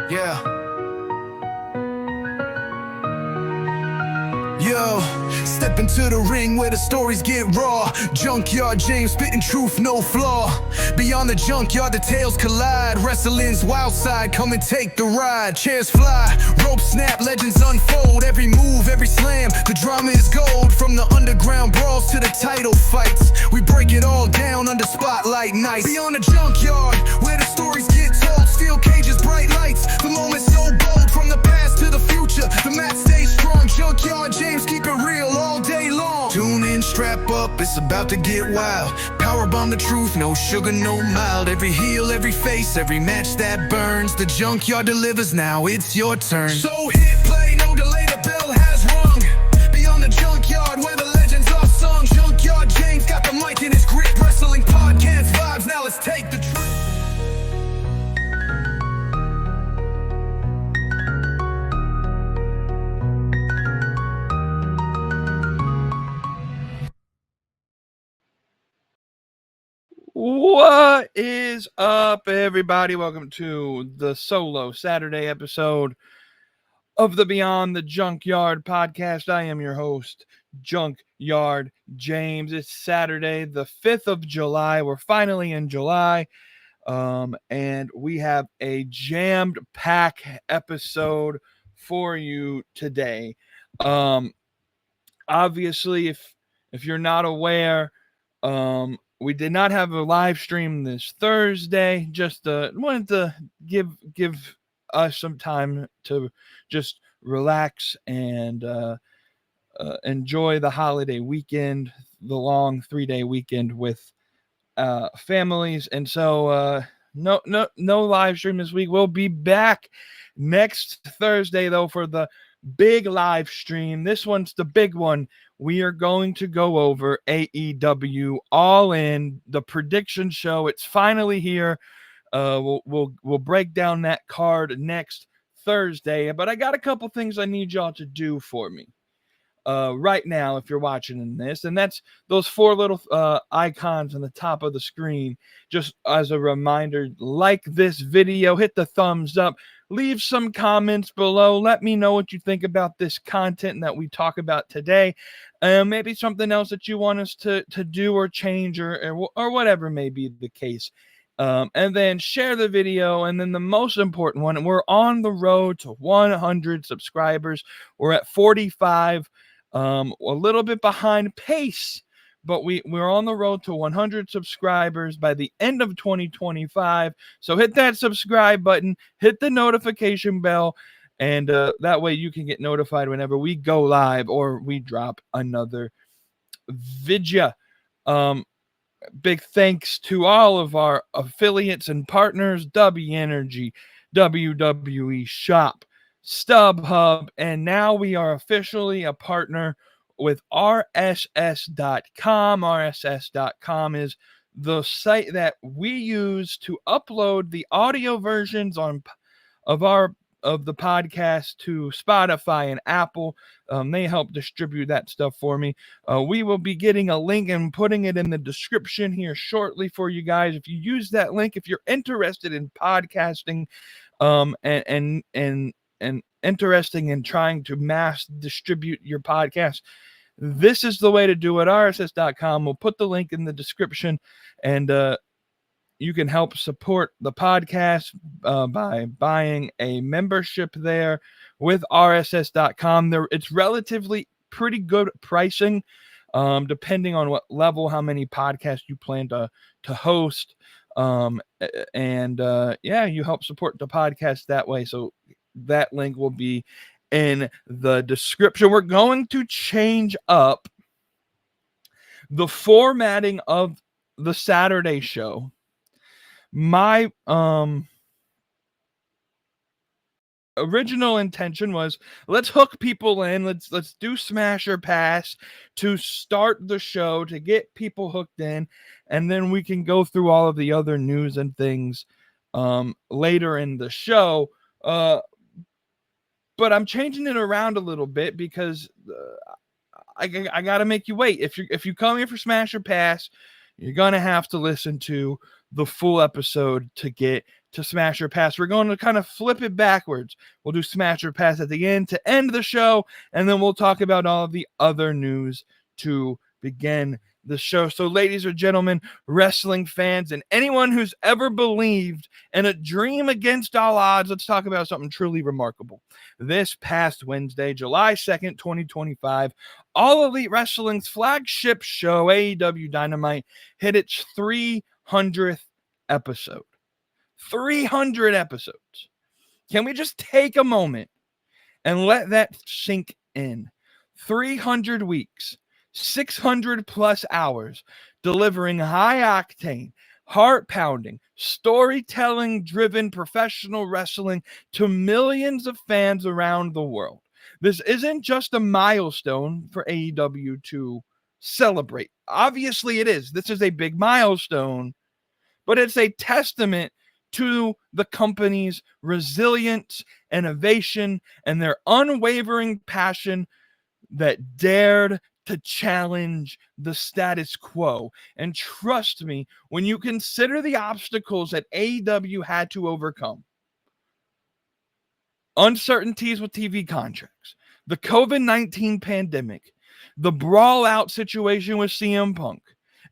Yeah. Yo, step into the ring where the stories get raw. Junkyard James spitting truth, no flaw. Beyond the junkyard, the tales collide. Wrestling's wild side, come and take the ride. Chairs fly, ropes snap, legends unfold. Every move, every slam, the drama is gold. From the underground brawls to the title fights, we break it all down under spotlight nights. Beyond the junkyard, where the stories get told. Steel cages, bright lights, the moment's so bold. From the past to the future, the mat stays strong. Junkyard James, keep it real all day long. Tune in, strap up, it's about to get wild. Powerbomb the truth, no sugar, no mild. Every heel, every face, every match that burns. The junkyard delivers, now it's your turn. So hit play, no delay, the bell has rung. Beyond the junkyard, where the legends are sung. Junkyard James got the mic in his grip. Wrestling podcast vibes, now let's take the trip. What is up, everybody? Welcome to the solo Saturday episode of the Beyond the Junkyard podcast. I am your host, Junkyard James. It's Saturday, the 5th of July. We're finally in July, and we have a jammed pack episode for you today. Obviously, if you're not aware, we did not have a live stream this Thursday. Just wanted to give us some time to just relax and enjoy the holiday weekend, the long 3-day weekend with families. And so no live stream this week. We'll be back next Thursday though for the big live stream. This one's the big one. We are going to go over AEW All In, the prediction show. It's finally here. We'll break down that card next Thursday. But I got a couple things I need y'all to do for me right now if you're watching this, and that's those 4 little icons on the top of the screen. Just as a reminder, like this video, hit the thumbs up. Leave some comments below. Let me know what you think about this content that we talk about today. Maybe something else that you want us to do or change or whatever may be the case. And then share the video. And then the most important one, we're on the road to 100 subscribers. We're at 45, a little bit behind pace, but we're on the road to 100 subscribers by the end of 2025. So hit that subscribe button, hit the notification bell, and that way you can get notified whenever we go live or we drop another video. Big thanks to all of our affiliates and partners: W Energy, WWE Shop, StubHub, and now we are officially a partner with RSS.com. RSS.com is the site that we use to upload the audio versions of the podcast to Spotify and Apple. They help distribute that stuff for me. We will be getting a link and putting it in the description here shortly for you guys. If you use that link, if you're interested in podcasting, and interesting in trying to mass distribute your podcast, this is the way to do it. RSS.com. We'll put the link in the description, and you can help support the podcast by buying a membership there with RSS.com. It's relatively pretty good pricing, depending on what level, how many podcasts you plan to host. You help support the podcast that way. So that link will be in the description. We're going to change up the formatting of the Saturday show. My original intention was, let's hook people in, let's do smash or pass to start the show, to get people hooked in, and then we can go through all of the other news and things later in the show. But I'm changing it around a little bit because I got to make you wait. If you come here for smash or pass, you're gonna have to listen to the full episode to get to Smash or Pass. We're going to kind of flip it backwards. We'll do Smash or Pass at the end to end the show, and then we'll talk about all of the other news to begin the show. So, ladies and gentlemen, wrestling fans, and anyone who's ever believed in a dream against all odds, let's talk about something truly remarkable. This past Wednesday, July 2nd, 2025, All Elite Wrestling's flagship show, AEW Dynamite, hit its 300th episode. 300 episodes. Can we just take a moment and let that sink in? 300 weeks. 600 plus hours, delivering high octane, heart pounding, storytelling driven professional wrestling to millions of fans around the world. This isn't just a milestone for AEW to celebrate. Obviously, it is. This is a big milestone, but it's a testament to the company's resilience, innovation, and their unwavering passion that dared to challenge the status quo. And trust me, when you consider the obstacles that AEW had to overcome, uncertainties with TV contracts, the COVID-19 pandemic, the brawl-out situation with CM Punk,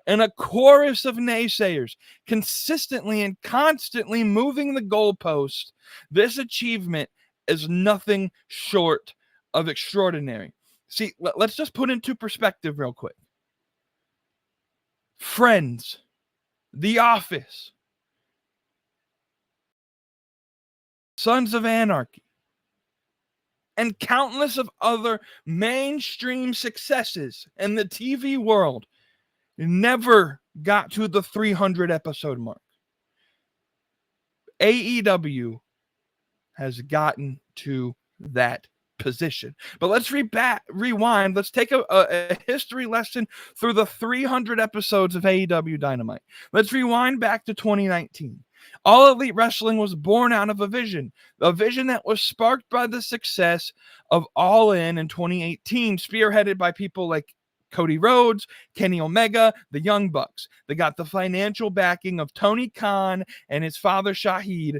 and a chorus of naysayers consistently and constantly moving the goalposts, this achievement is nothing short of extraordinary. See, let's just put into perspective real quick. Friends, The Office, Sons of Anarchy, and countless of other mainstream successes in the TV world never got to the 300 episode mark. AEW has gotten to that position. But let's rewind. Let's take a history lesson through the 300 episodes of AEW Dynamite. Let's rewind back to 2019. All Elite Wrestling was born out of a vision that was sparked by the success of All In 2018, spearheaded by people like Cody Rhodes, Kenny Omega, the Young Bucks. They got the financial backing of Tony Khan and his father Shahid.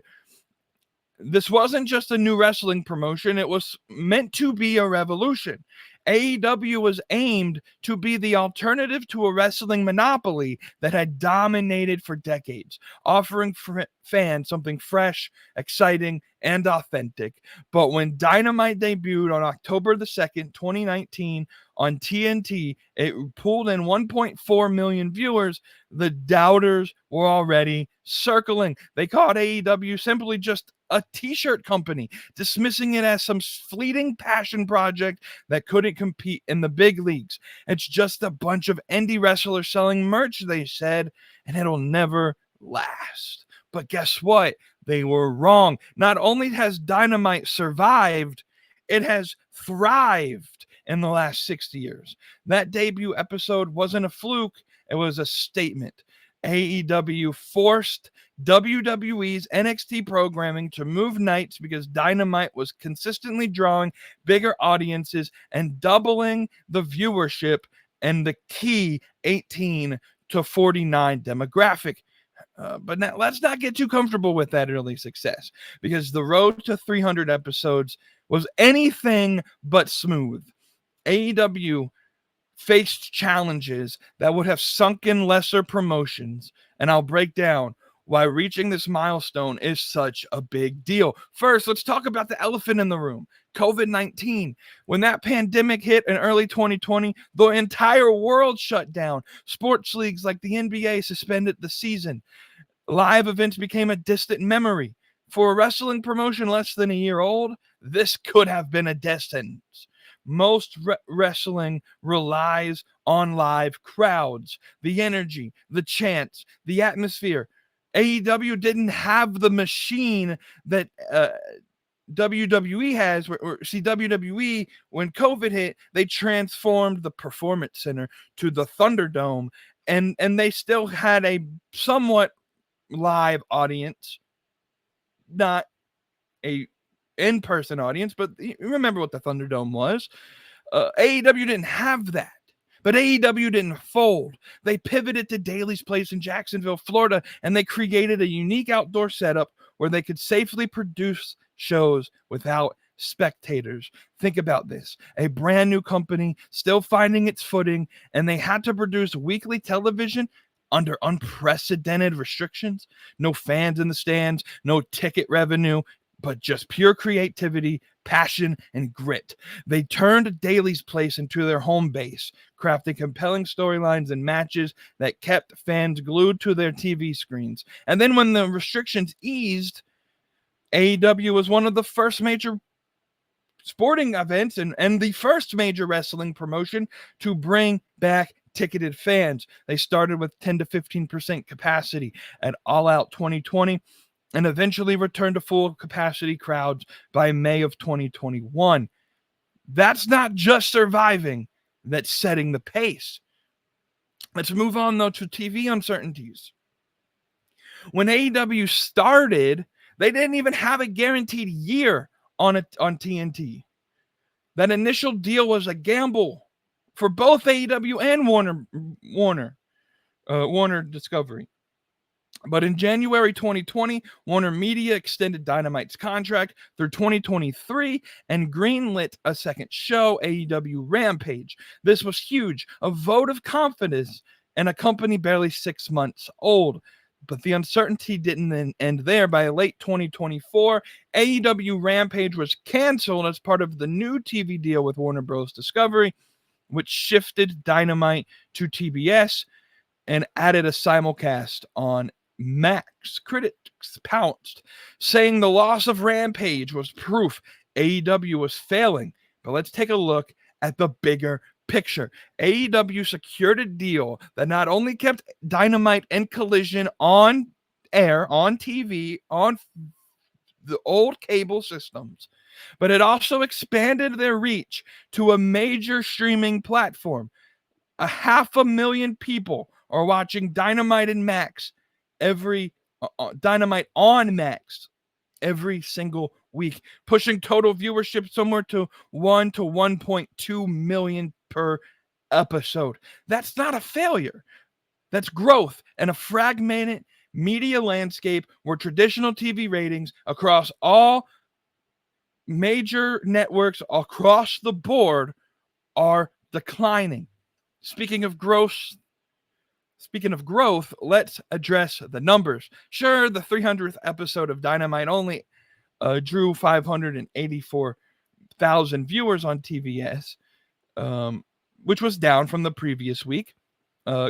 This wasn't just a new wrestling promotion. It was meant to be a revolution. AEW was aimed to be the alternative to a wrestling monopoly that had dominated for decades, offering fans something fresh, exciting, and authentic. But when Dynamite debuted on October the 2nd, 2019 on TNT, it pulled in 1.4 million viewers. The doubters were already circling. They called AEW simply just a t-shirt company, dismissing it as some fleeting passion project that couldn't compete in the big leagues. It's just a bunch of indie wrestlers selling merch, they said, and it'll never last. But guess what? They were wrong. Not only has Dynamite survived, it has thrived in the last 60 years. That debut episode wasn't a fluke. It was a statement. AEW forced WWE's NXT programming to move nights because Dynamite was consistently drawing bigger audiences and doubling the viewership and the key 18 to 49 demographic. But now let's not get too comfortable with that early success, because the road to 300 episodes was anything but smooth. AEW faced challenges that would have sunken lesser promotions, and I'll break down why reaching this milestone is such a big deal. First, let's talk about the elephant in the room, COVID-19. When that pandemic hit in early 2020, the entire world shut down. Sports leagues like the NBA suspended the season. Live events became a distant memory. For a wrestling promotion less than a year old, this could have been a death sentence. Most wrestling relies on live crowds, the energy, the chants, the atmosphere. AEW didn't have the machine that WWE has. WWE, when COVID hit, they transformed the Performance Center to the Thunderdome, and they still had a somewhat live audience, not a in-person audience, but you remember what the Thunderdome was. AEW didn't have that, but AEW didn't fold. They pivoted to Daly's Place in Jacksonville, Florida, and they created a unique outdoor setup where they could safely produce shows without spectators. Think about this. A brand new company still finding its footing, and they had to produce weekly television under unprecedented restrictions. No fans in the stands, no ticket revenue, but just pure creativity, passion, and grit. They turned Daly's Place into their home base, crafting compelling storylines and matches that kept fans glued to their TV screens. And then when the restrictions eased, AEW was one of the first major sporting events and the first major wrestling promotion to bring back ticketed fans. They started with 10 to 15% capacity at All Out 2020 and eventually returned to full capacity crowds by May of 2021. That's not just surviving, that's setting the pace. Let's move on, though, to TV uncertainties. When AEW started, they didn't even have a guaranteed year on TNT. That initial deal was a gamble for both AEW and Warner Discovery. But in January 2020, Warner Media extended Dynamite's contract through 2023 and greenlit a second show, AEW Rampage. This was huge, a vote of confidence in a company barely 6 months old. But the uncertainty didn't end there. By late 2024, AEW Rampage was canceled as part of the new TV deal with Warner Bros. Discovery, which shifted Dynamite to TBS and added a simulcast on Max. Critics pounced, saying the loss of Rampage was proof AEW was failing. But let's take a look at the bigger picture. AEW secured a deal that not only kept Dynamite and Collision on air, on TV, on the old cable systems, but it also expanded their reach to a major streaming platform. 500,000 people are watching Dynamite and Max Dynamite on Max every single week, pushing total viewership somewhere to 1 to 1.2 million per episode. That's not a failure. That's growth in a fragmented media landscape where traditional TV ratings across all major networks across the board are declining. Speaking of growth, let's address the numbers. Sure, the 300th episode of Dynamite only drew 584,000 viewers on TBS, which was down from the previous week.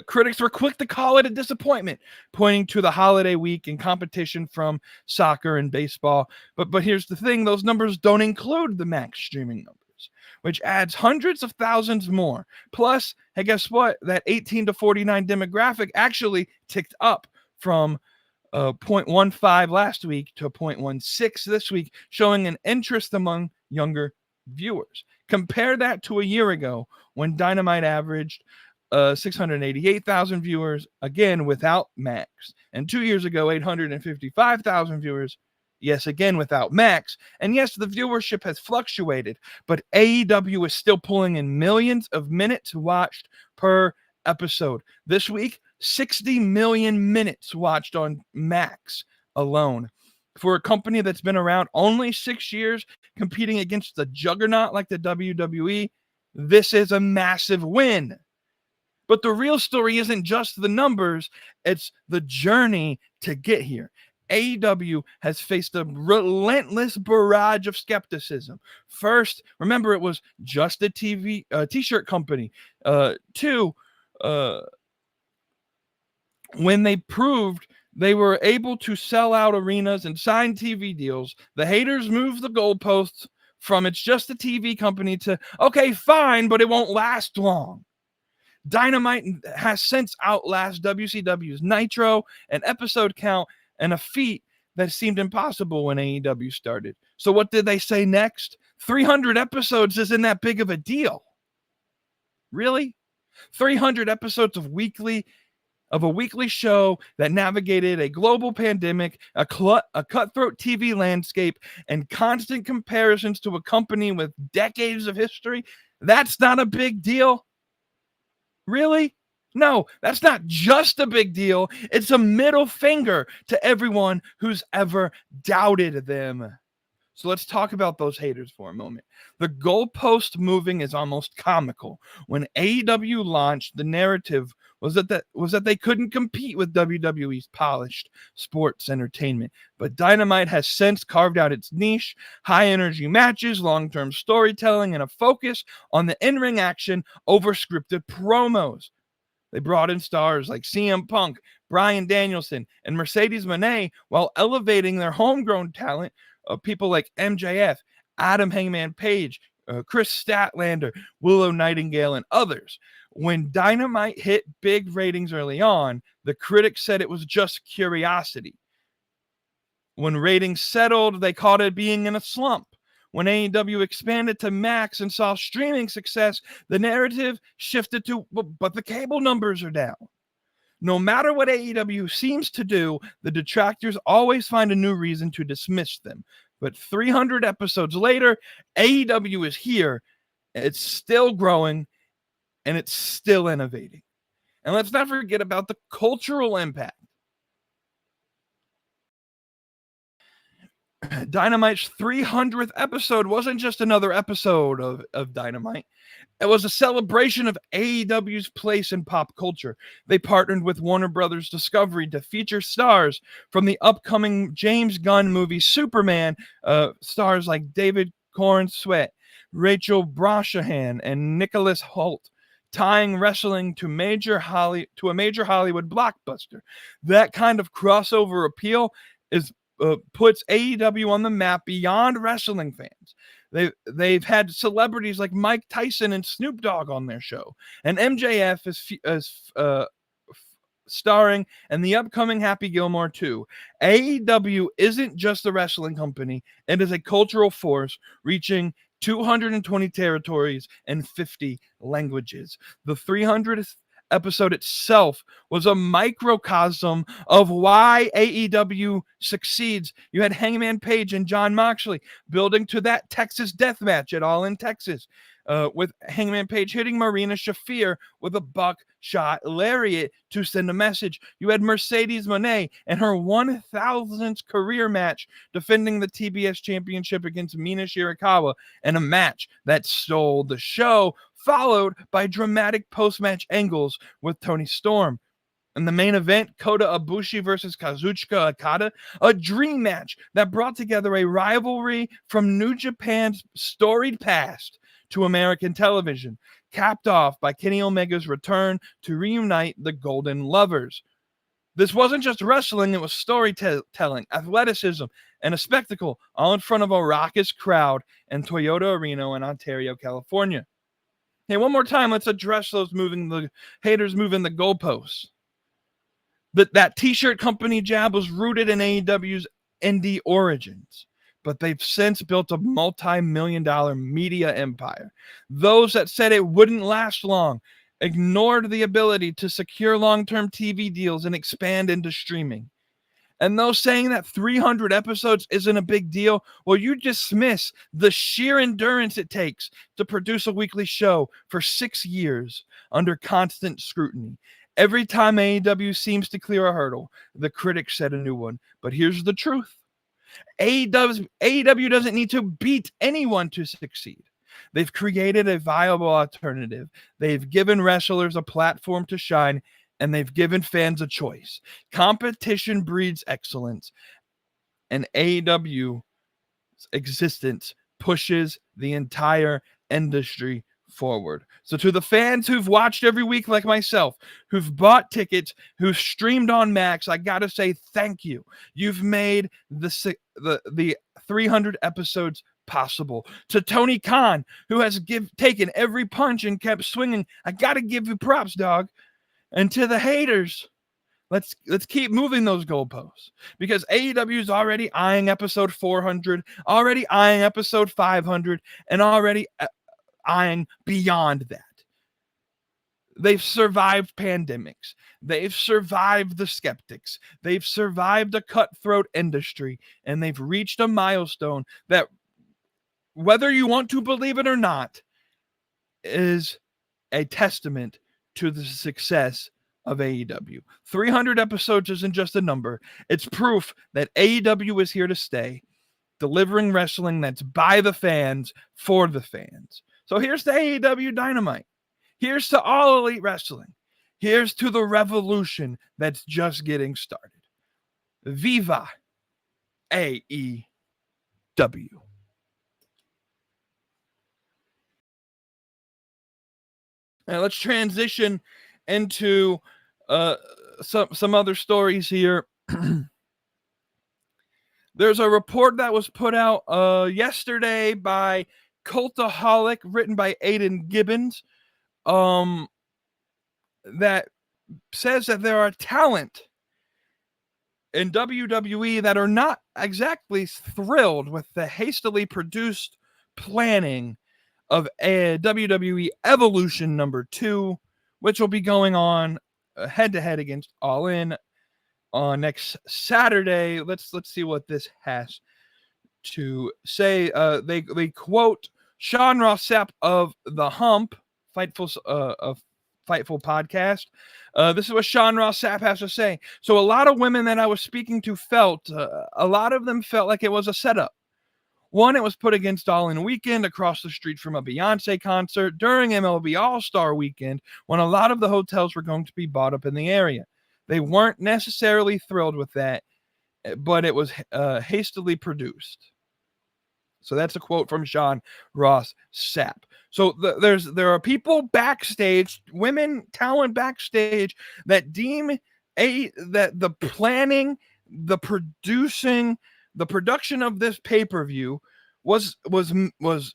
Critics were quick to call it a disappointment, pointing to the holiday week and competition from soccer and baseball. But here's the thing, those numbers don't include the Max streaming numbers, which adds hundreds of thousands more. Plus, hey, guess what? That 18 to 49 demographic actually ticked up from 0.15 last week to 0.16 this week, showing an interest among younger viewers. Compare that to a year ago when Dynamite averaged 688,000 viewers, again without Max. And 2 years ago, 855,000 viewers, yes, again without Max. And yes, the viewership has fluctuated, but AEW is still pulling in millions of minutes watched per episode. This week, 60 million minutes watched on Max alone. For a company that's been around only 6 years, competing against the juggernaut like the WWE, this is a massive win. But the real story isn't just the numbers, it's the journey to get here. AEW has faced a relentless barrage of skepticism. First, remember, it was just a t-shirt company. Two, when they proved they were able to sell out arenas and sign TV deals, the haters moved the goalposts from it's just a TV company to, okay, fine, but it won't last long. Dynamite has since outlasted WCW's Nitro and episode count, and a feat that seemed impossible when AEW started. So what did they say next? 300 episodes isn't that big of a deal. Really? 300 episodes of a weekly show that navigated a global pandemic, a cutthroat TV landscape, and constant comparisons to a company with decades of history. That's not a big deal. Really? No, that's not just a big deal. It's a middle finger to everyone who's ever doubted them. So let's talk about those haters for a moment. The goalpost moving is almost comical. When AEW launched, the narrative was that they couldn't compete with WWE's polished sports entertainment. But Dynamite has since carved out its niche, high energy matches, long-term storytelling, and a focus on the in-ring action over scripted promos. They brought in stars like CM Punk, Bryan Danielson, and Mercedes Moné while elevating their homegrown talent of people like MJF, Adam Hangman Page, Chris Statlander, Willow Nightingale, and others. When Dynamite hit big ratings early on, the critics said it was just curiosity. When ratings settled, they called it being in a slump. When AEW expanded to Max and saw streaming success, the narrative shifted to, but the cable numbers are down. No matter what AEW seems to do, the detractors always find a new reason to dismiss them. But 300 episodes later, AEW is here. It's still growing, and it's still innovating. And let's not forget about the cultural impact. Dynamite's 300th episode wasn't just another episode of Dynamite. It was a celebration of AEW's place in pop culture. They partnered with Warner Brothers Discovery to feature stars from the upcoming James Gunn movie Superman, stars like David Corn Sweat, Rachel Brosnahan, and Nicholas Hoult, tying wrestling to a major Hollywood blockbuster. That kind of crossover appeal puts AEW on the map beyond wrestling fans. They've had celebrities like Mike Tyson and Snoop Dogg on their show, and MJF is starring in the upcoming Happy Gilmore 2. AEW isn't just a wrestling company; it is a cultural force reaching 220 territories and 50 languages. The 300th episode itself was a microcosm of why AEW succeeds. You had Hangman Page and Jon Moxley building to that Texas death match at All in Texas, with Hangman Page hitting Marina Shafir with a buckshot lariat to send a message. You had Mercedes Moné and her 1,000th career match defending the TBS championship against Mina Shirakawa, and a match that stole the show, followed by dramatic post-match angles with Toni Storm. In the main event, Kota Ibushi versus Kazuchika Okada, a dream match that brought together a rivalry from New Japan's storied past to American television, capped off by Kenny Omega's return to reunite the Golden Lovers. This wasn't just wrestling, it was storytelling, athleticism, and a spectacle, all in front of a raucous crowd in Toyota Arena in Ontario, California. Hey, one more time, let's address those haters moving the goalposts. That t-shirt company jab was rooted in AEW's indie origins, but they've since built a multi-million-dollar media empire. Those that said it wouldn't last long ignored the ability to secure long-term TV deals and expand into streaming. And those saying that 300 episodes isn't a big deal, well, you dismiss the sheer endurance it takes to produce a weekly show for 6 years under constant scrutiny. Every time AEW seems to clear a hurdle, the critics set a new one. But here's the truth. AEW doesn't need to beat anyone to succeed. They've created a viable alternative. They've given wrestlers a platform to shine, and they've given fans a choice. Competition breeds excellence, and AEW's existence pushes the entire industry forward. So to the fans who've watched every week like myself, who've bought tickets, who've streamed on Max, I gotta say thank you. You've made the 300 episodes possible. To Tony Khan, who has taken every punch and kept swinging, I gotta give you props, dog. And to the haters, let's keep moving those goalposts, because AEW is already eyeing episode 400, already eyeing episode 500, and already eyeing beyond that. They've survived pandemics. They've survived the skeptics. They've survived a cutthroat industry, and they've reached a milestone that, whether you want to believe it or not, is a testament to the success of AEW. 300 episodes isn't just a number. It's proof that AEW is here to stay, delivering wrestling that's by the fans, for the fans. So here's to AEW Dynamite. Here's to All Elite Wrestling. Here's to the revolution that's just getting started. Viva AEW. Now let's transition into some other stories here. There's a report that was put out yesterday by Cultaholic, written by Aiden Gibbons, that says that there are talent in WWE that are not exactly thrilled with the hastily produced planning of a WWE Evolution #2, which will be going on head-to-head against All In on next Saturday. Let's see what this has to say. They quote Sean Ross Sapp of The Hump, Fightful podcast. This is what Sean Ross Sapp has to say. So a lot of women that I was speaking to felt, a lot of them felt like it was a setup. One, it was put against All In Weekend across the street from a Beyonce concert during MLB All-Star Weekend, when a lot of the hotels were going to be bought up in the area. They weren't necessarily thrilled with that, but it was hastily produced. So that's a quote from Sean Ross Sapp. So there are people backstage, women talent backstage, that deem that the planning, the production of this pay-per-view was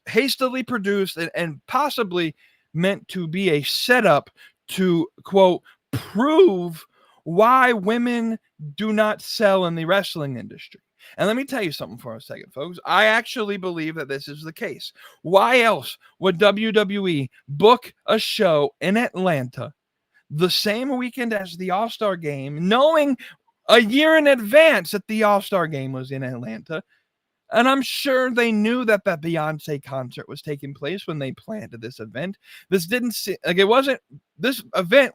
hastily produced and possibly meant to be a setup to, quote, prove why women do not sell in the wrestling industry. And let me tell you something for a second, folks. I actually believe that this is the case. Why else would WWE book a show in Atlanta the same weekend as the All-Star Game, knowing a year in advance that the All-Star Game was in Atlanta? And I'm sure they knew that that Beyonce concert was taking place when they planned this event. This event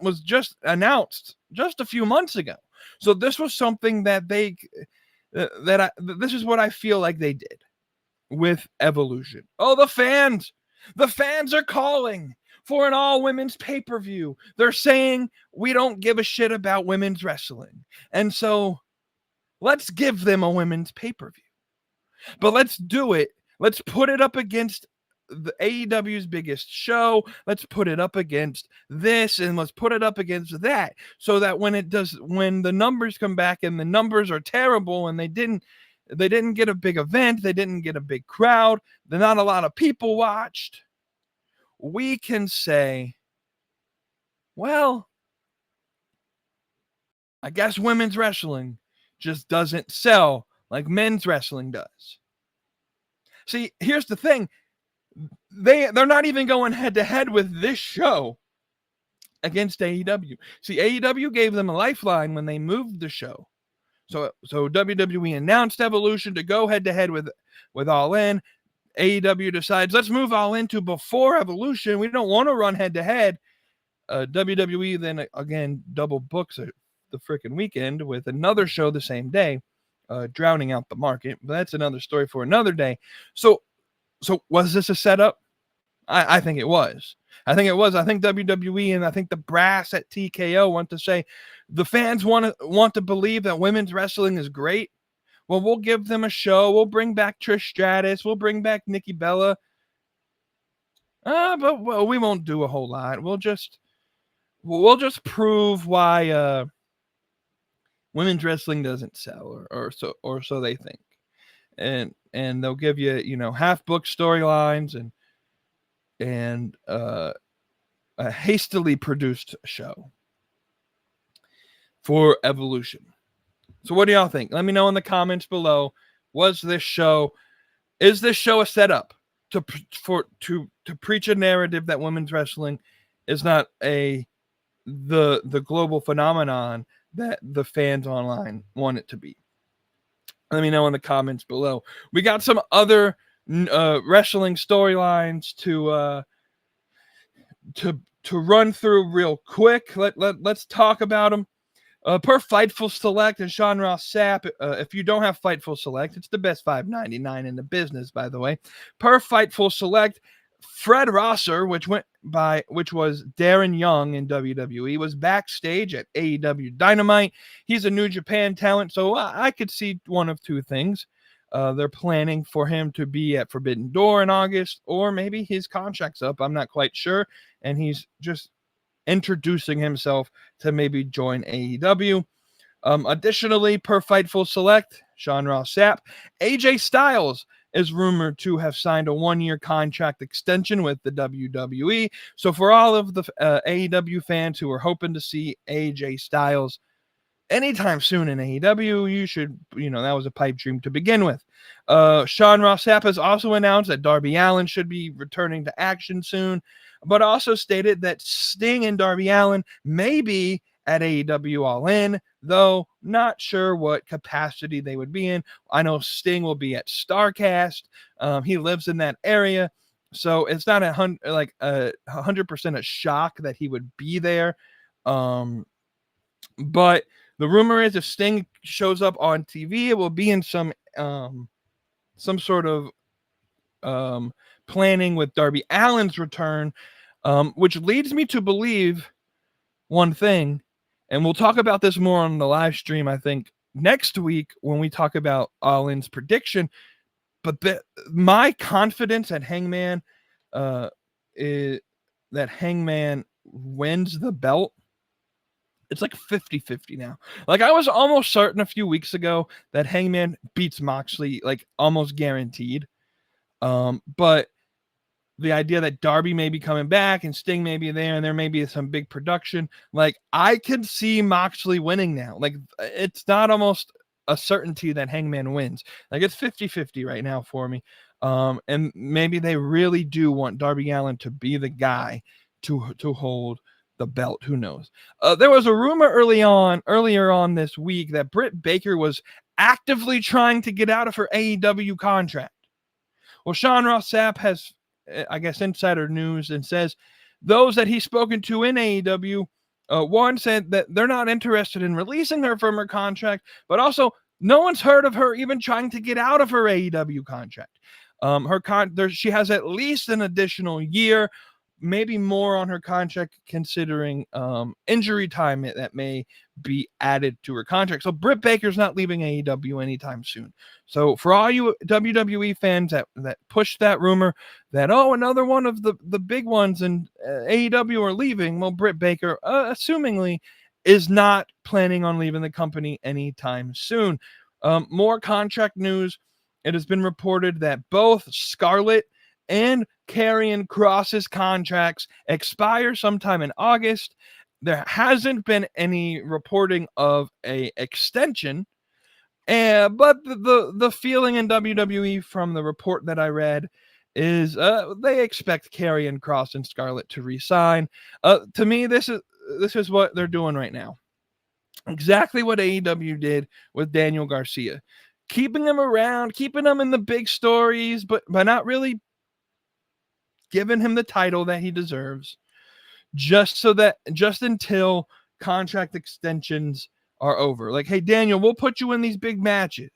was just announced just a few months ago. So this was something that this is what I feel like they did with Evolution. Oh, the fans are calling for an all women's pay-per-view. They're saying we don't give a shit about women's wrestling. And so let's give them a women's pay-per-view. But let's do it. Let's put it up against the AEW's biggest show. Let's put it up against this, and let's put it up against that, so that when the numbers come back and the numbers are terrible and they didn't get a big event, they didn't get a big crowd, not a lot of people watched, we can say, well, I guess women's wrestling just doesn't sell like men's wrestling does. See, here's the thing. They're not even going head-to-head with this show against AEW. See, AEW gave them a lifeline when they moved the show. So WWE announced Evolution to go head-to-head with All In. AEW decides, let's move All In to before Evolution. We don't want to run head-to-head. WWE then, again, double books the freaking weekend with another show the same day, drowning out the market. But that's another story for another day. So was this a setup? I think it was. I think WWE and I think the brass at TKO want to say the fans want to believe that women's wrestling is great. Well, we'll give them a show. We'll bring back Trish Stratus. We'll bring back Nikki Bella. But we won't do a whole lot. We'll just prove why women's wrestling doesn't sell, or so they think. And they'll give you, half book storylines and a hastily produced show for Evolution. So what do y'all think? Let me know in the comments below. Is this show a setup to preach a narrative that women's wrestling is not the global phenomenon that the fans online want it to be? Let me know in the comments below. We got some other wrestling storylines to run through real quick. Let's talk about them. Per Fightful Select and Sean Ross Sapp, if you don't have Fightful Select, it's the best $5.99 in the business, by the way. Per Fightful Select, Fred Rosser, which was Darren Young in WWE, was backstage at AEW Dynamite. He's a New Japan talent, so I could see one of two things. They're planning for him to be at Forbidden Door in August, or maybe his contract's up. I'm not quite sure, and he's just introducing himself to maybe join AEW. Additionally, per Fightful Select, Sean Ross Sapp, AJ Styles is rumored to have signed a 1-year contract extension with the WWE. So for all of the AEW fans who are hoping to see AJ Styles anytime soon in AEW, you should, that was a pipe dream to begin with. Sean Ross Sapp has also announced that Darby Allin should be returning to action soon, but also stated that Sting and Darby Allin may be at AEW All In, though not sure what capacity they would be in. I know Sting will be at StarCast. He lives in that area, so it's not 100% a shock that he would be there. But the rumor is if Sting shows up on TV, it will be in some sort of planning with Darby Allin's return, which leads me to believe one thing, and we'll talk about this more on the live stream, I think, next week when we talk about All In's prediction. But my confidence at Hangman is that Hangman wins the belt. It's like 50-50 now. Like, I was almost certain a few weeks ago that Hangman beats Moxley, like almost guaranteed. But the idea that Darby may be coming back and Sting may be there and there may be some big production, like, I could see Moxley winning now. Like, it's not almost a certainty that Hangman wins. Like, it's 50-50 right now for me. And maybe they really do want Darby Allin to be the guy to hold the belt. Who knows? There was a rumor earlier on this week that Britt Baker was actively trying to get out of her AEW contract. Well, Sean Ross Sapp has, I guess, insider news and says those that he's spoken to in AEW, one said that they're not interested in releasing her from her contract, but also no one's heard of her even trying to get out of her AEW contract. She has at least an additional year, maybe more on her contract, considering injury time that may be added to her contract. So Britt Baker's not leaving AEW anytime soon. So for all you WWE fans that pushed that rumor that, another one of the big ones in AEW are leaving, well, Britt Baker, assumingly, is not planning on leaving the company anytime soon. More contract news. It has been reported that both Scarlett and Karrion Kross's contracts expire sometime in August. There hasn't been any reporting of a extension, but the feeling in WWE from the report that I read is they expect Karrion Kross and Scarlett to re-sign. To me, this is what they're doing right now. Exactly what AEW did with Daniel Garcia. Keeping him around, keeping him in the big stories, but not really giving him the title that he deserves, just until contract extensions are over. Like, hey, Daniel, we'll put you in these big matches.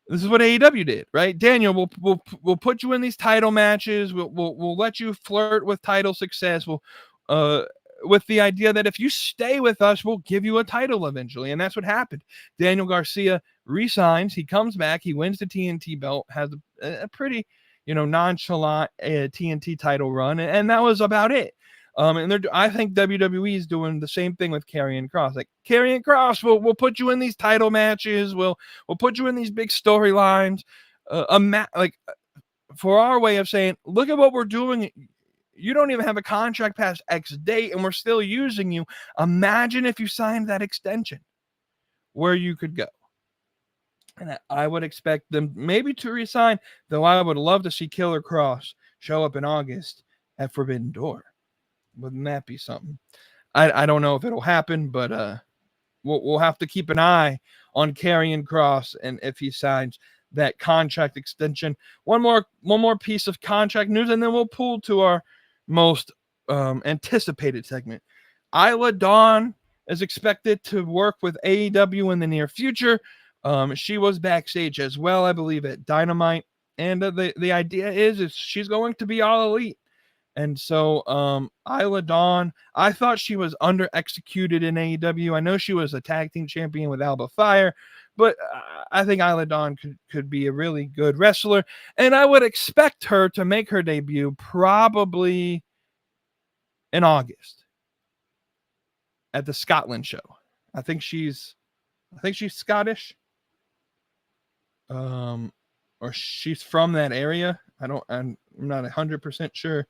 This is what AEW did, right? Daniel, we'll put you in these title matches. We'll let you flirt with title success. With the idea that if you stay with us, we'll give you a title eventually. And that's what happened. Daniel Garcia resigns. He comes back. He wins the TNT belt, has a pretty, nonchalant TNT title run. And that was about it. And I think WWE is doing the same thing with Karrion Kross. Like, Karrion Kross, we'll put you in these title matches. We'll put you in these big storylines. For our way of saying, look at what we're doing. You don't even have a contract past X date, and we're still using you. Imagine if you signed that extension, where you could go. And I would expect them maybe to resign, though I would love to see Killer Kross show up in August at Forbidden Door. Wouldn't that be something? I don't know if it'll happen, but we'll have to keep an eye on Karrion Kross and if he signs that contract extension. One more piece of contract news, and then we'll pull to our most anticipated segment. Isla Dawn is expected to work with AEW in the near future. She was backstage as well, I believe, at Dynamite. And the idea is she's going to be all elite. And so Isla Dawn, I thought she was under executed in AEW. I know she was a tag team champion with Alba Fire, but I think Isla Dawn could be a really good wrestler. And I would expect her to make her debut probably in August at the Scotland show. I think she's Scottish. Or she's from that area. I'm not 100% sure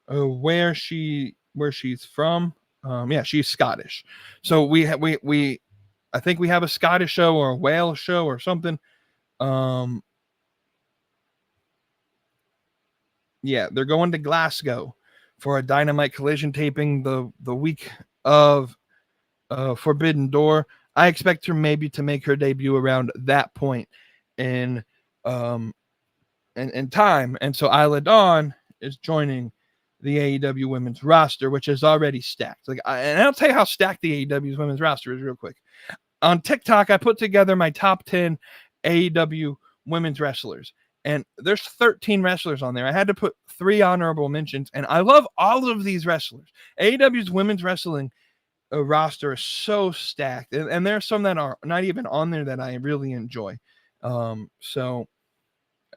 where she's from. Yeah, she's Scottish. So I think we have a Scottish show or a Wales show or something. Yeah, they're going to Glasgow for a Dynamite Collision taping the week of Forbidden Door. I expect her maybe to make her debut around that point in time. And so Isla Dawn is joining the AEW women's roster, which is already stacked. And I'll tell you how stacked the AEW's women's roster is real quick. On TikTok, I put together my top 10 AEW women's wrestlers, and there's 13 wrestlers on there. I had to put 3 honorable mentions, and I love all of these wrestlers. AEW's women's wrestling roster is so stacked, and there's some that are not even on there that I really enjoy. So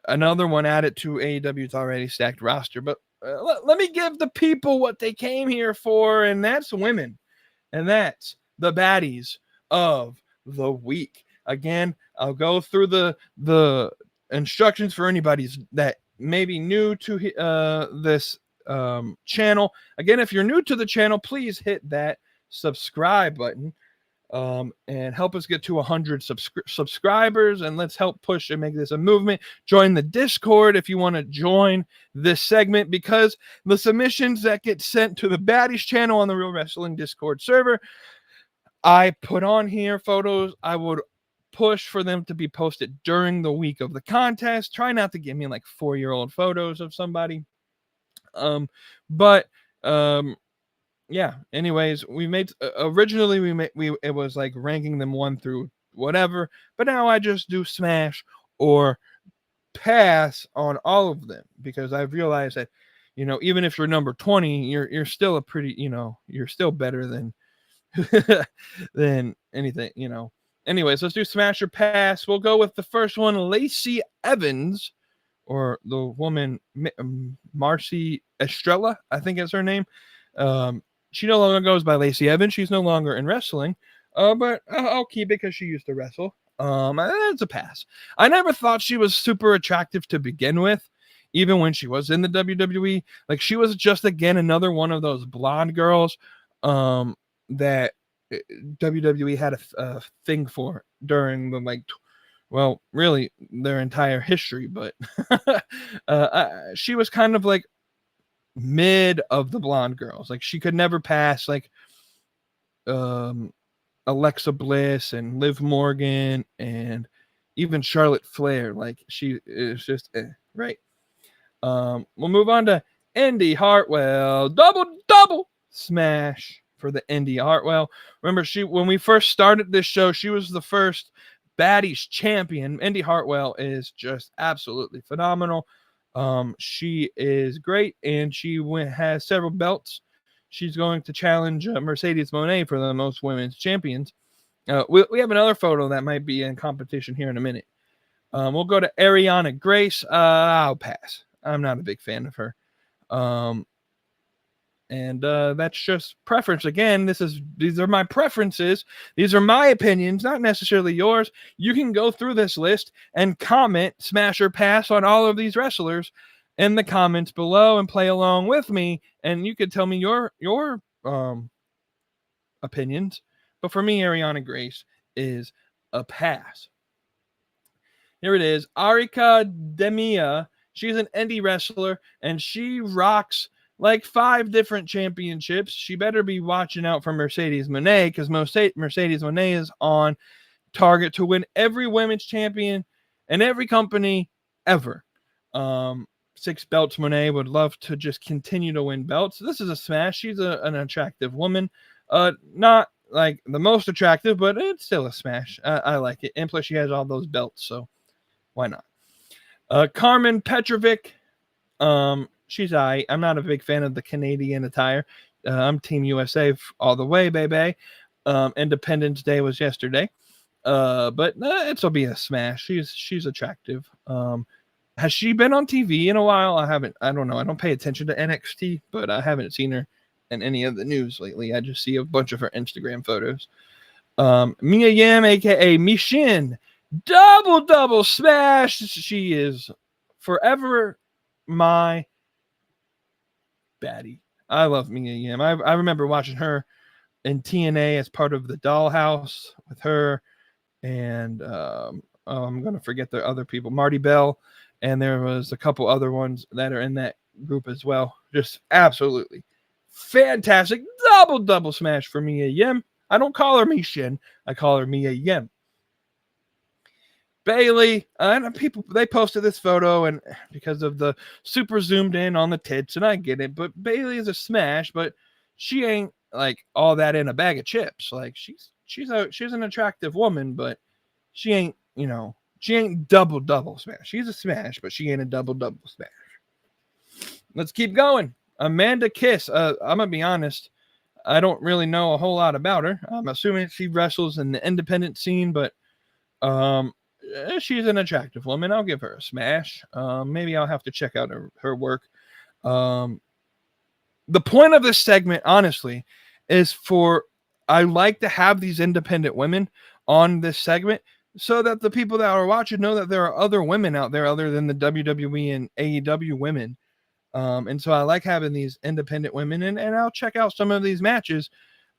another one added to AEW's already stacked roster, but let me give the people what they came here for, and that's women, and that's the baddies of the week. Again, I'll go through the instructions for anybody that may be new to this channel. Again, if you're new to the channel, please hit that subscribe button and help us get to 100 subscribers, and let's help push and make this a movement. Join the Discord if you want to join this segment, because the submissions that get sent to the Baddies channel on the Real Wrestling Discord server, I put on here photos. I would push for them to be posted during the week of the contest. Try not to give me like 4-year-old photos of somebody. Yeah, anyways, we made originally it was like ranking them 1 through whatever, but now I just do smash or pass on all of them, because I've realized that, even if you're number 20, you're still a pretty, you're still better than than anything, Anyways, let's do smash or pass. We'll go with the first one, Lacey Evans, or the woman Marcy Estrella, I think is her name. She no longer goes by Lacey Evans. She's no longer in wrestling. But I'll keep it because she used to wrestle. That's a pass. I never thought she was super attractive to begin with, even when she was in the WWE. Like, she was just, again, another one of those blonde girls that WWE had a thing for during the, really their entire history. But she was kind of like mid of the blonde girls. Like, she could never pass like Alexa Bliss and Liv Morgan and even Charlotte Flair. Like, she is just right. We'll move on to Indy Hartwell. Double smash for the Indy Hartwell. Remember, when we first started this show, she was the first Baddies champion. Indy Hartwell is just absolutely phenomenal. She is great, and she has several belts. She's going to challenge Mercedes Moné for the most women's champions. We have another photo that might be in competition here in a minute. We'll go to Ariana Grace. I'll pass. I'm not a big fan of her. And that's just preference. Again, these are my preferences. These are my opinions, not necessarily yours. You can go through this list and comment, smash or pass on all of these wrestlers in the comments below and play along with me. And you could tell me your opinions. But for me, Ariana Grace is a pass. Here it is. Arika Demia. She's an indie wrestler, and she rocks like 5 different championships. She better be watching out for Mercedes Moné, because Mercedes Moné is on target to win every women's champion in every company ever. 6 belts. Monet would love to just continue to win belts. This is a smash. She's an attractive woman. Not like the most attractive, but it's still a smash. I like it. And plus she has all those belts, so why not? Carmen Petrovic. She's I'm not a big fan of the Canadian attire. I'm Team USA all the way, baby. Independence Day was yesterday. But it'll be a smash. She's attractive. Has she been on TV in a while? I don't know. I don't pay attention to NXT, but I haven't seen her in any of the news lately. I just see a bunch of her Instagram photos. Mia Yim, aka Mishin, double smash. She is forever my baddie. I love Mia Yim. I remember watching her in TNA as part of the Dollhouse with her and I'm gonna forget the other people, Marty Bell, and there was a couple other ones that are in that group as well. Just absolutely fantastic. Double smash for Mia Yim. I don't call her Mishin. I call her Mia Yim. Bailey, and people, they posted this photo and because of the super zoomed in on the tits, and I get it, but Bailey is a smash, but she ain't like all that in a bag of chips. Like she's an attractive woman, but she ain't, she ain't double smash. She's a smash, but she ain't a double smash. Let's keep going. Amanda Kiss. I'm gonna be honest, I don't really know a whole lot about her. I'm assuming she wrestles in the independent scene, but she's an attractive woman. I'll give her a smash. Maybe I'll have to check out her work. The point of this segment, honestly, is I like to have these independent women on this segment so that the people that are watching know that there are other women out there other than the WWE and AEW women. And so I like having these independent women, and I'll check out some of these matches.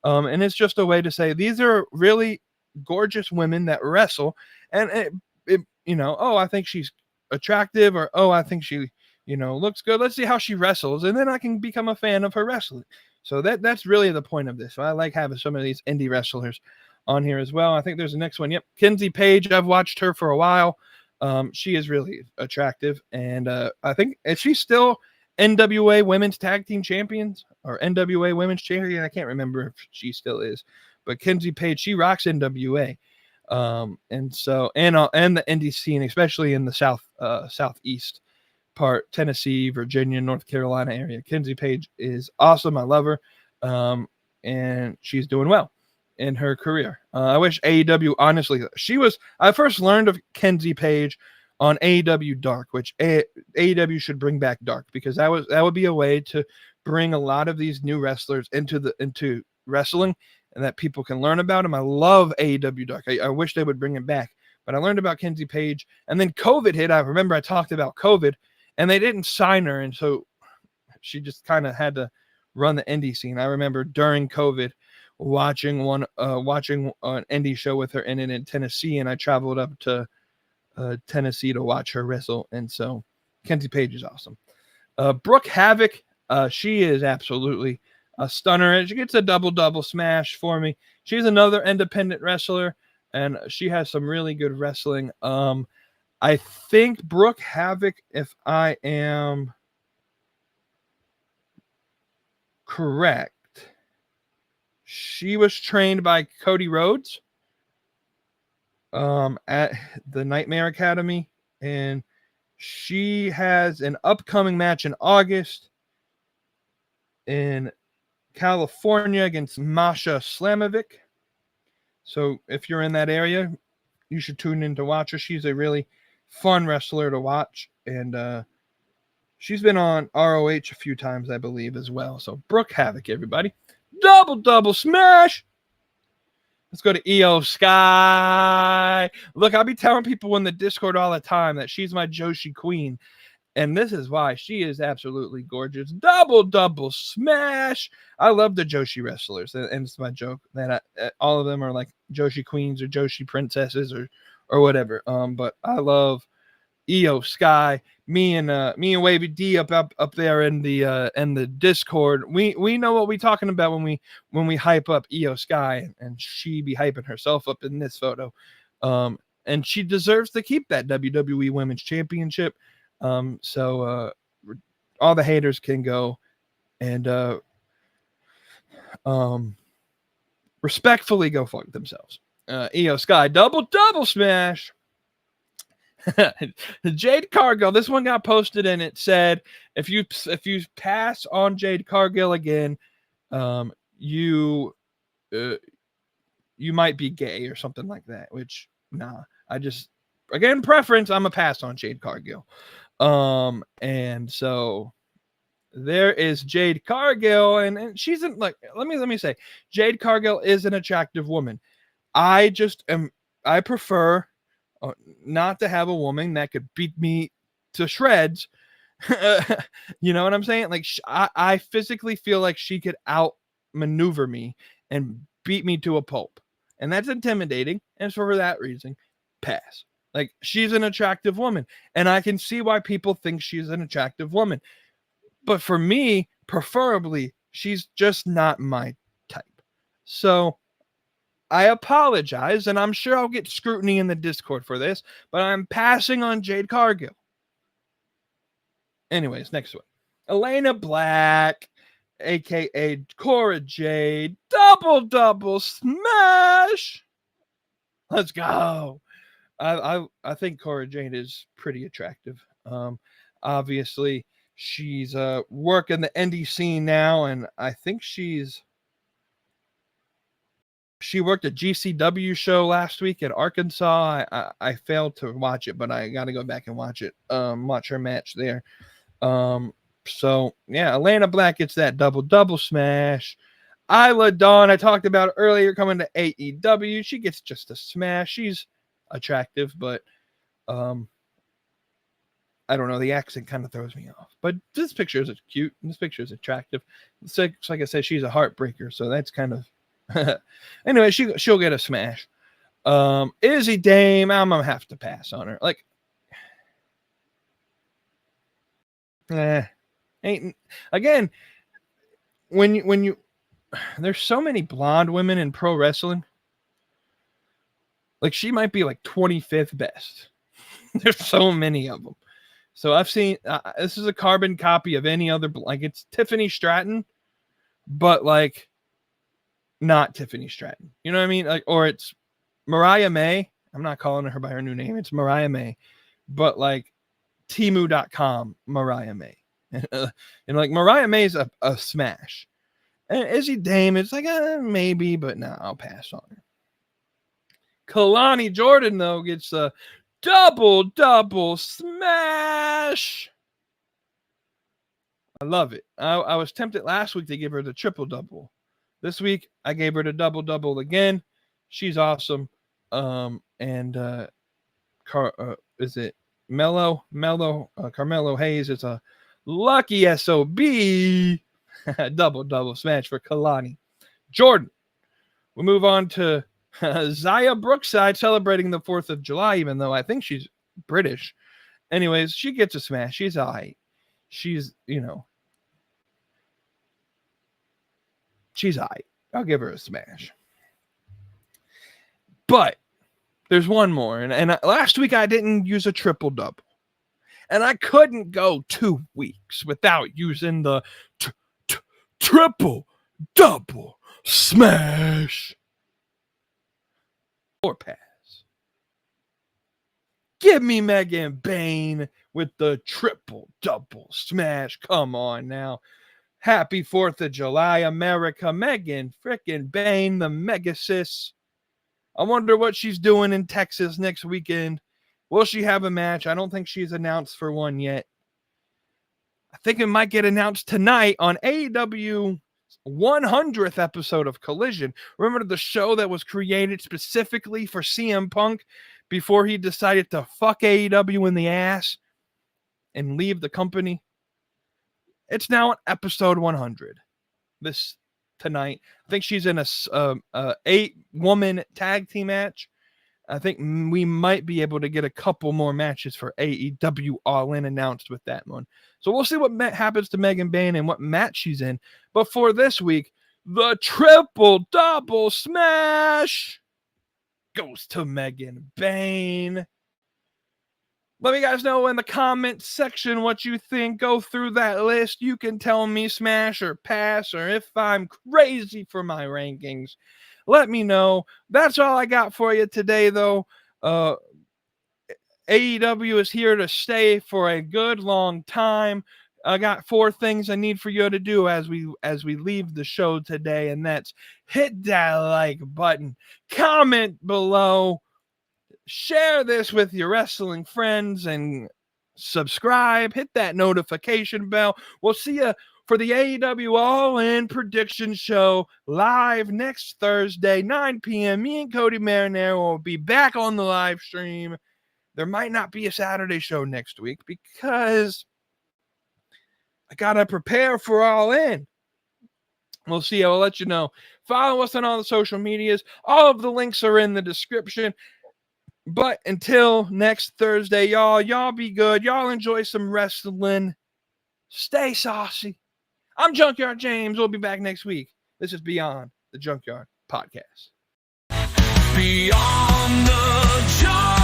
And it's just a way to say these are really gorgeous women that wrestle, and I think she's attractive, or I think she looks good. Let's see how she wrestles, and then I can become a fan of her wrestling. So that's really the point of this. So I like having some of these indie wrestlers on here as well. I think there's the next one. Yep, Kenzie Page. I've watched her for a while. She is really attractive, and I think is she still NWA Women's Tag Team Champions or NWA Women's Champion? I can't remember if she still is, but Kenzie Page, she rocks NWA. And so and the indie scene, especially in the southeast part, Tennessee, Virginia, North Carolina area. Kenzie Page is awesome. I love her. And she's doing well in her career. I wish AEW, honestly, I first learned of Kenzie Page on AEW Dark, which AEW should bring back Dark, because that would be a way to bring a lot of these new wrestlers into wrestling, and that people can learn about them. I love AEW Dark. I wish they would bring it back, but I learned about Kenzie Page, and then COVID hit. I remember I talked about COVID, and they didn't sign her, and so she just kind of had to run the indie scene. I remember during COVID watching an indie show with her in Tennessee, and I traveled up to Tennessee to watch her wrestle, and so Kenzie Page is awesome. Brooke Havoc, she is absolutely a stunner. She gets a double smash for me. She's another independent wrestler, and she has some really good wrestling. I think Brooke Havoc, if I am correct, she was trained by Cody Rhodes at the Nightmare Academy, and she has an upcoming match in August in California against Masha Slamovic. So if you're in that area, you should tune in to watch her. She's a really fun wrestler to watch, and she's been on ROH a few times, I believe, as well. So Brooke Havoc, everybody. Double smash. Let's go to Io Sky. Look, I'll be telling people in the Discord all the time that she's my Joshi queen, and this is why. She is absolutely gorgeous. Double smash. I love the Joshi wrestlers, and it's my joke that all of them are like Joshi queens or Joshi princesses or whatever. But I love Io Sky. Me and Wavy D up there in the Discord. We know what we're talking about when we hype up Io Sky, and she be hyping herself up in this photo. And she deserves to keep that WWE Women's Championship. So all the haters can go and respectfully go fuck themselves. Io Sky double smash. Jade Cargill. This one got posted and it said, if you pass on Jade Cargill again, you might be gay or something like that. Which nah, I just again preference. I'm a pass on Jade Cargill. And so there is Jade Cargill, and she's in, like, let me say, Jade Cargill is an attractive woman. I prefer not to have a woman that could beat me to shreds. You know what I'm saying? Like, I physically feel like she could outmaneuver me and beat me to a pulp, and that's intimidating. And so for that reason, pass. Like, she's an attractive woman, and I can see why people think she's an attractive woman. But for me, preferably, she's just not my type. So I apologize, and I'm sure I'll get scrutiny in the Discord for this, but I'm passing on Jade Cargill. Anyways, next one. Elena Black, a.k.a. Cora Jade, double smash. Let's go. I think Cora Jade is pretty attractive. Obviously, she's working the indie scene now, and I think she worked a GCW show last week at Arkansas. I failed to watch it, but I got to go back and watch it. Watch her match there. So yeah, Elena Black gets that double smash. Isla Dawn, I talked about earlier, coming to AEW. She gets just a smash. She's attractive, but I don't know. The accent kind of throws me off. But this picture is cute. And this picture is attractive. It's like I said, she's a heartbreaker, so that's kind of anyway. She'll get a smash. Izzy Dame, I'm gonna have to pass on her. Like, ain't again. When you there's so many blonde women in pro wrestling. Like, she might be like 25th best. There's so many of them. So I've seen, this is a carbon copy of any other, like, it's Tiffany Stratton, but like not Tiffany Stratton. You know what I mean? Like, or it's Mariah May. I'm not calling her by her new name. It's Mariah May, but like Temu.com Mariah May. And like Mariah May's a smash. And Izzy Dame, it's like, maybe, but no, I'll pass on her. Kalani Jordan, though, gets a double smash. I love it. I was tempted last week to give her the triple double. This week, I gave her the double again. She's awesome. Is it Carmelo Hayes? It's a lucky SOB. double smash for Kalani Jordan. We move on to Zaya Brookside, celebrating the 4th of July, even though I think she's British. Anyways, she gets a smash. She's all right. She's, she's all right. I'll give her a smash. But there's one more. And last week I didn't use a triple double. And I couldn't go 2 weeks without using the triple double smash. Or pass. Give me Megan Bayne with the triple double smash. Come on now. Happy 4th of July, America. Megan frickin' Bayne, the Megasis. I wonder what she's doing in Texas next weekend. Will she have a match? I don't think she's announced for one yet. I think it might get announced tonight on AEW 100th episode of Collision. Remember the show that was created specifically for CM Punk before he decided to fuck AEW in the ass and leave the company? It's now on episode 100. This tonight. I think she's in a 8-woman tag team match. I think we might be able to get a couple more matches for AEW All In announced with that one. So we'll see what happens to Megan Bayne and what match she's in. But for this week, the triple double smash goes to Megan Bayne. Let me guys know in the comment section what you think. Go through that list. You can tell me smash or pass, or if I'm crazy for my rankings, let me know. That's all I got for you today, though. AEW is here to stay for a good long time. I got 4 things I need for you to do as we leave the show today, and that's hit that like button, comment below, share this with your wrestling friends, and subscribe. Hit that notification bell. We'll see you for the AEW All In Prediction Show live next Thursday, 9 p.m. Me and Cody Marinero will be back on the live stream. There might not be a Saturday show next week because I got to prepare for All In. We'll see. I'll let you know. Follow us on all the social medias. All of the links are in the description. But until next Thursday, y'all be good. Y'all enjoy some wrestling. Stay saucy. I'm Junkyard James. We'll be back next week. This is Beyond the Junkyard Podcast. Beyond the Junkyard.